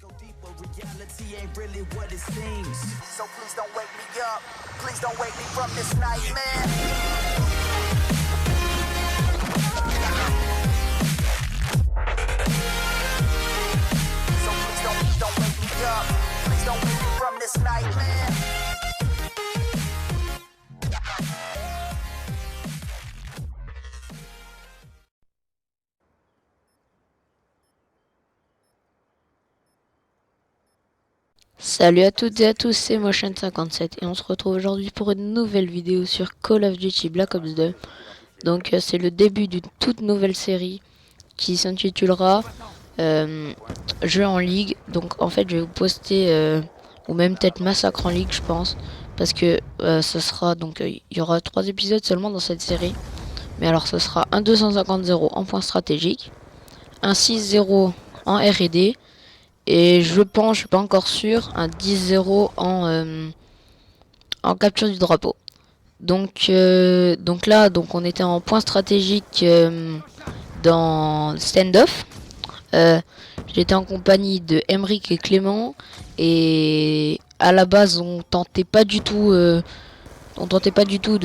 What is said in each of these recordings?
go deeper, reality ain't really what it seems. So please don't wake me up. Please don't wake me from this nightmare. So please don't wake me up. Please don't wake me from this nightmare. Salut à toutes et à tous, c'est Motion57 et on se retrouve aujourd'hui pour une nouvelle vidéo sur Call of Duty Black Ops 2. Donc c'est le début d'une toute nouvelle série qui s'intitulera Jeux en ligue. Donc en fait je vais vous poster, ou même peut-être Massacre en ligue je pense. Parce que ce sera donc il y aura 3 épisodes seulement dans cette série. Mais alors ce sera un 250-0 en point stratégique, un 6-0 en R&D. Et je pense, je suis pas encore sûr, un 10-0 en capture du drapeau. Donc là, on était en point stratégique dans stand-off. J'étais en compagnie de Emric et Clément. Et à la base, on tentait pas du tout de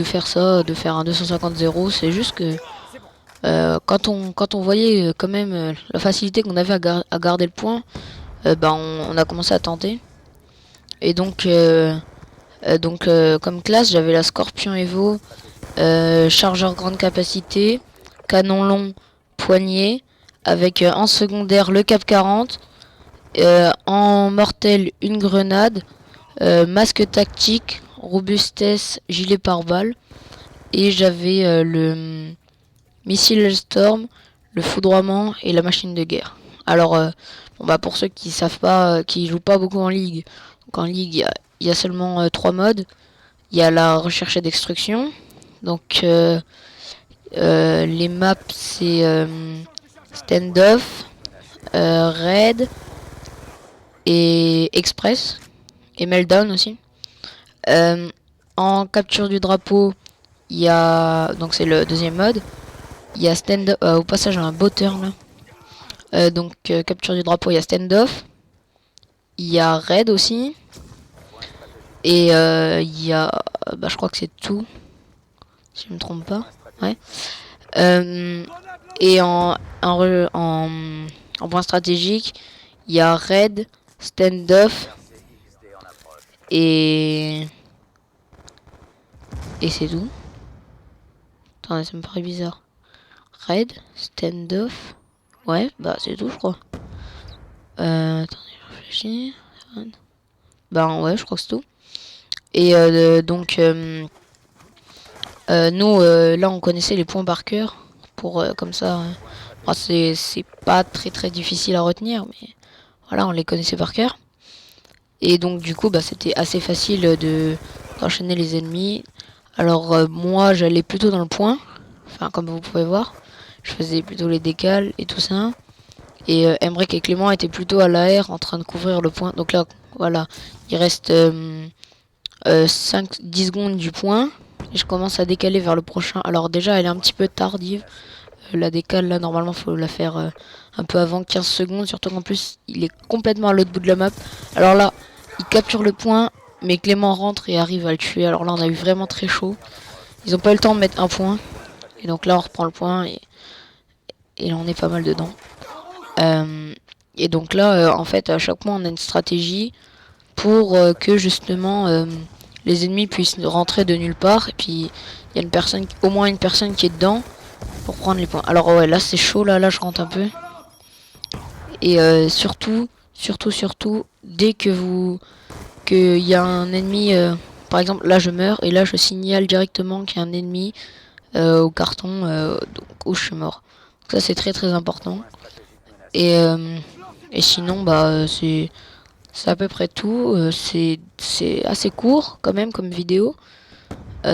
faire ça, de faire un 250-0. C'est juste que quand on voyait quand même la facilité qu'on avait à garder le point, on a commencé à tenter. Et donc comme classe, j'avais la Scorpion Evo, chargeur grande capacité, canon long, poignet, avec en secondaire le Cap 40, en mortel une grenade, masque tactique, robustesse, gilet pare-balles, et j'avais le missile Storm, le foudroiement et la machine de guerre. Alors pour ceux qui savent pas, qui jouent pas beaucoup en ligue, donc en ligue il y a seulement 3 modes. Il y a la recherche et destruction. Donc les maps c'est standoff, raid et express et meltdown aussi. En capture du drapeau, il y a donc c'est le deuxième mode. Il y a stand au passage un botteur là. Capture du drapeau, il y a stand-off, il y a raid aussi, et il y a, je crois que c'est tout, si je me trompe pas, ouais. Et en point stratégique, il y a raid, stand-off, et c'est tout. Attendez, ça me paraît bizarre. Raid, stand-off, ouais, c'est tout, je crois. Attendez, je réfléchis. Ouais, je crois que c'est tout. Et nous, là, on connaissait les points par cœur. Pour comme ça, c'est pas très difficile à retenir, mais voilà, on les connaissait par cœur. Et donc, du coup, c'était assez facile d'enchaîner les ennemis. Alors, moi, j'allais plutôt dans le point. Enfin, comme vous pouvez voir, je faisais plutôt les décales et tout ça. Et Emric et Clément étaient plutôt à l'AR en train de couvrir le point. Donc là, voilà, il reste 10 secondes du point. Et je commence à décaler vers le prochain. Alors déjà, elle est un petit peu tardive. La décale, là, normalement, faut la faire un peu avant 15 secondes. Surtout qu'en plus, il est complètement à l'autre bout de la map. Alors là, il capture le point. Mais Clément rentre et arrive à le tuer. Alors là, on a eu vraiment très chaud. Ils ont pas eu le temps de mettre un point. Et donc là, on reprend le point. Et on est pas mal dedans. Et donc là, en fait, à chaque fois, on a une stratégie pour que justement les ennemis puissent rentrer de nulle part. Et puis, il y a au moins une personne qui est dedans pour prendre les points. Alors ouais, là c'est chaud, là je rentre un peu. Et surtout, dès que qu'il y a un ennemi, par exemple, là je meurs et là je signale directement qu'il y a un ennemi au carton, donc où je suis mort. Donc ça c'est très important. Et sinon c'est à peu près tout. C'est assez court quand même comme vidéo.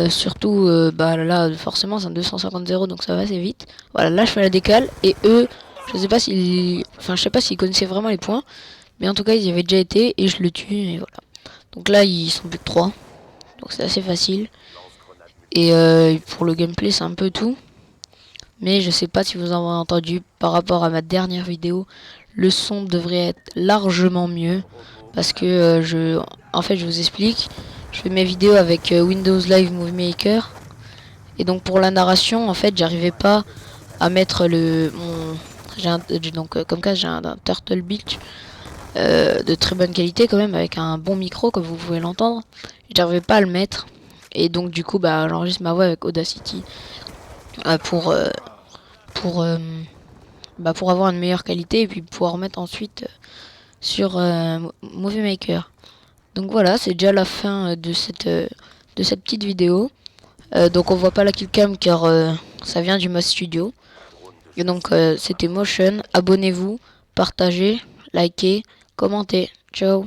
Surtout là forcément c'est un 250-0 donc ça va assez vite. Voilà, là je fais la décale et eux je sais pas s'ils connaissaient vraiment les points, mais en tout cas ils y avaient déjà été et je le tue et voilà. Donc là ils sont plus que 3, donc c'est assez facile. Et pour le gameplay c'est un peu tout. Mais je sais pas si vous en avez entendu par rapport à ma dernière vidéo, le son devrait être largement mieux parce que en fait, je vous explique. Je fais mes vidéos avec Windows Live Movie Maker et donc pour la narration, en fait, j'arrivais pas à mettre comme cas j'ai un Turtle Beach de très bonne qualité quand même avec un bon micro comme vous pouvez l'entendre. J'arrivais pas à le mettre et donc du coup j'enregistre ma voix avec Audacity pour pour avoir une meilleure qualité et puis pouvoir mettre ensuite sur Movie Maker. Donc voilà, c'est déjà la fin de cette petite vidéo. Donc on voit pas la killcam car ça vient du Moz Studio. Et donc c'était Motion. Abonnez-vous, partagez, likez, commentez. Ciao.